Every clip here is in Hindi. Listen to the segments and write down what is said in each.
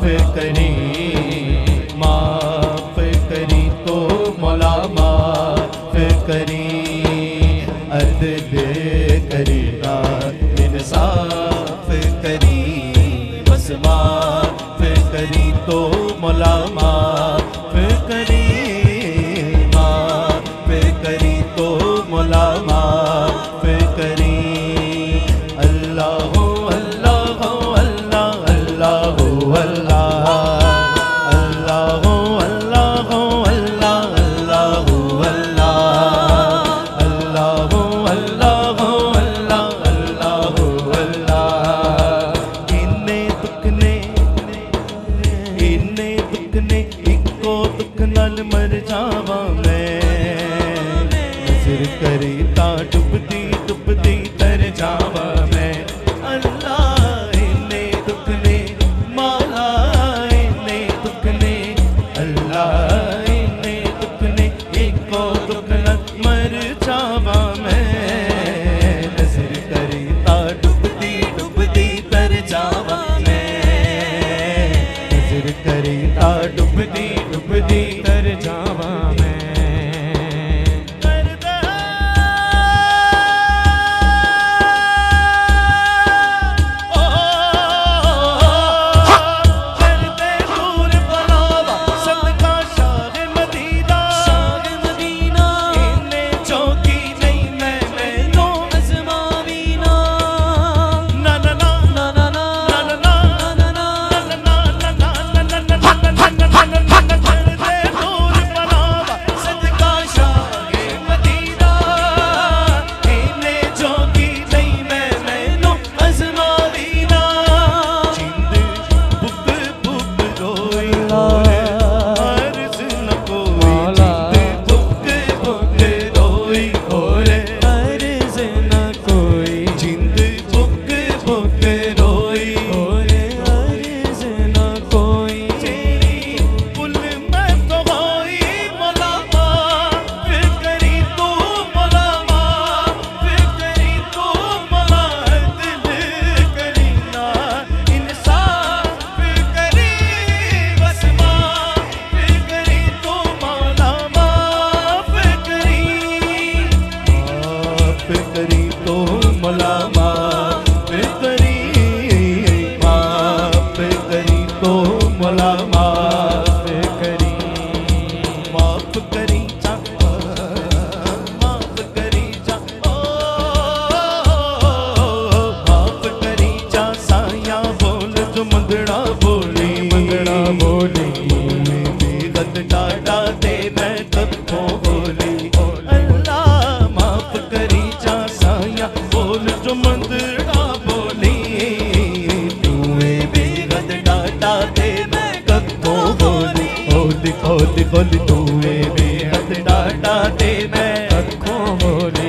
करी, माफ करी तो मौला माफ करी। अदल करी ना इंसाफ करी, बस माफ करी तो मौला माफ करी, माफ करी तो मौला माफ करी। अल्लाह अल्लाह अल्लाह अल्लाह अल्लाह अल्लाह अल्लाह अल्लाह अल्लाह अल्लाह अल्लाह अल्लाह। इन्ने दुख ने इको दुख नाल मर जावा मैं, नज़र करी ता डुबदी डुबदी तर जावा मैं। अल्लाह इन्ने दुख ने मौला इन्ने दुख ने, अल्लाह इन्ने दुख ने इको दुख नाल मर जावा मैं, नज़र करी ता डुबदी डुबदी तर जावा मैं, नज़र करी ता डुबदी डुबदी तर जावा मैं। बोल तूए बेहद डाटा दे मैं अखों बोली।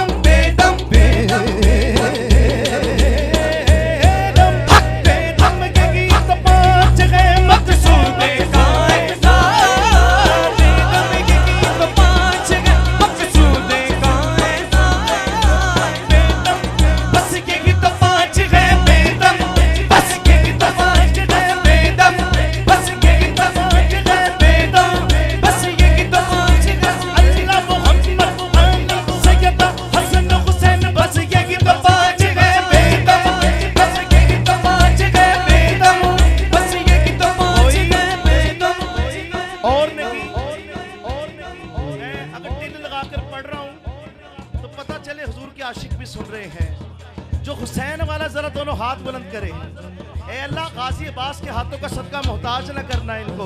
के आशिक भी सुन रहे हैं। जो हुसैन वाला जरा दोनों हाथ बुलंद करे। ए अल्लाह गाजी अब्बास के हाथों का सदका मोहताज न करना इनको।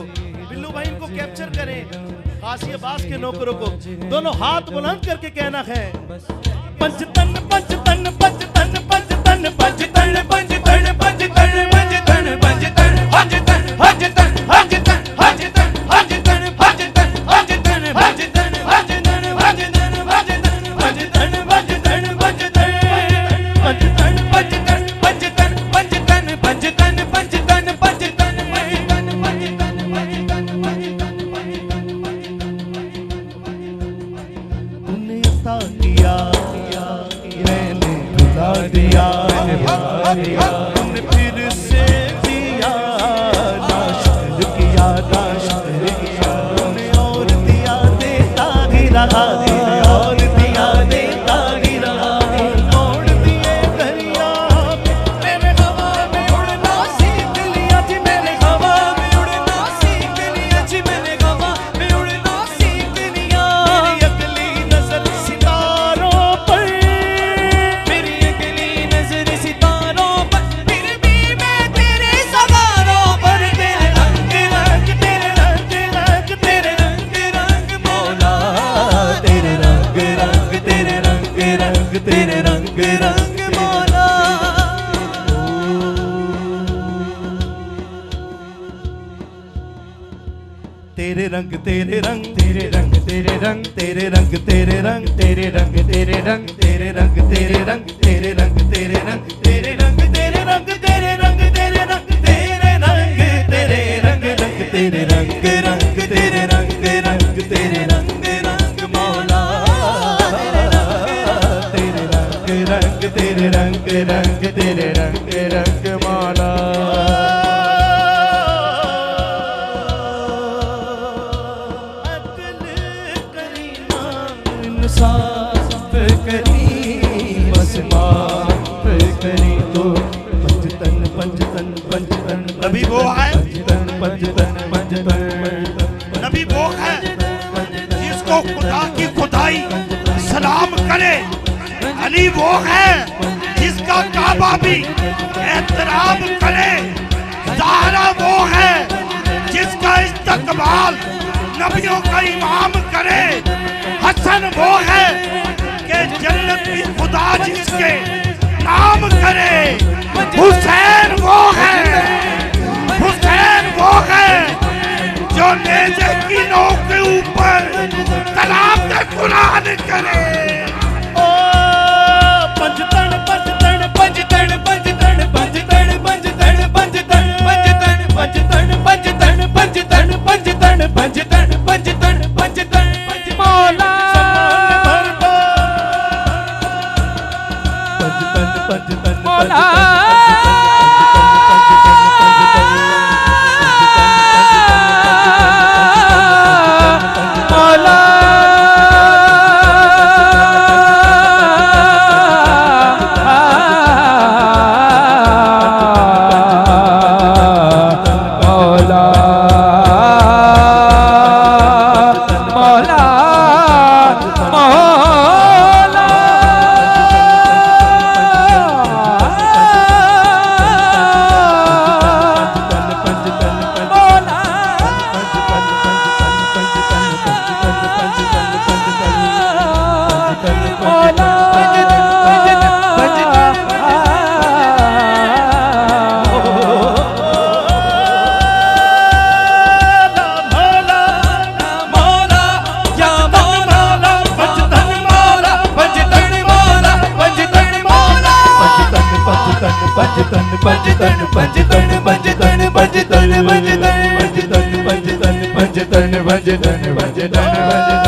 बिल्लू भाई इनको कैप्चर करें, गाजी अब्बास के नौकरों को दोनों हाथ बुलंद करके कहना है पंचतन पंचतन पंचतन पंचतन पंचतन पंचतन पंचतन पंचतन पंचतन पंचतन पंचतन पंचतन पंचतन पंचतन पंचतन पंचतन पंचतन पंचतन पंचतन हमने फिर से दिया ना शुक्र किया ना शुक्र किया हमने और दिया देता ही रहा और दिया देता ही रहा मोड़ दिए दरिया मैंने हवा में उड़ना सीख लिया जी मैंने हवा में उड़ना सीख लिया जी मैंने हवा में उड़ना सीख लिया मेरी अगली नजर सितारों पर मेरी अगली नजर सितारों पर फिर भी मैं तेरे सवारों पर तेरे रंग रंग तेरे रंग रंग तेरे रंग रंग मौला तेरे रंग रंग तेरे रंग रंग तेरे रंग रंग मौला तेरे रंग तेरे रंग तेरे रंग तेरे रंग तेरे रंग तेरे रंग तेरे रंग तेरे रंग तेरे रंग तेरे रंग तेरे रंग तेरे रंग तेरे रंग तेरे रंग तेरे रंग तेरे रंग तेरे रंग तेरे रंग रंग तेरे रंग रंग तेरे रंग रंग तेरे रंग रंग मौला तेरे रंग रंग तेरे रंग रंग तेरे रंग रंग मौला इंसाफ करी बस माफ करी तो पंचतन पंचतन पंचतन नबी वो है पंचतन पंचतन पंचतन नबी वो है जिसको खुदा की खुदाई सलाम करे। अली वो है जिसका काबा भी एहतराम करे। ज़हरा वो है जिसका इस्तकबाल नबियों का इमाम करे। हसन वो है कि जन्नत भी खुदा जिसके नाम करे। हुसैन वो है जो नेज़े की नोक के ऊपर तलाब कुरान करे। ओ पंचतन पंचतन पंचतन पंचतन पंचतन पंचतन पंचतन पंचतन पंचतन पंचतन पंचतन पंचतन पंचतन पंचतन पंचतन मौला पंचतन पंचतन मौला पंचतन पंचतन पंचतन पंचतन पंचतन पंचतन पंचतन पंचतन पंचतन पंचतन पंचतन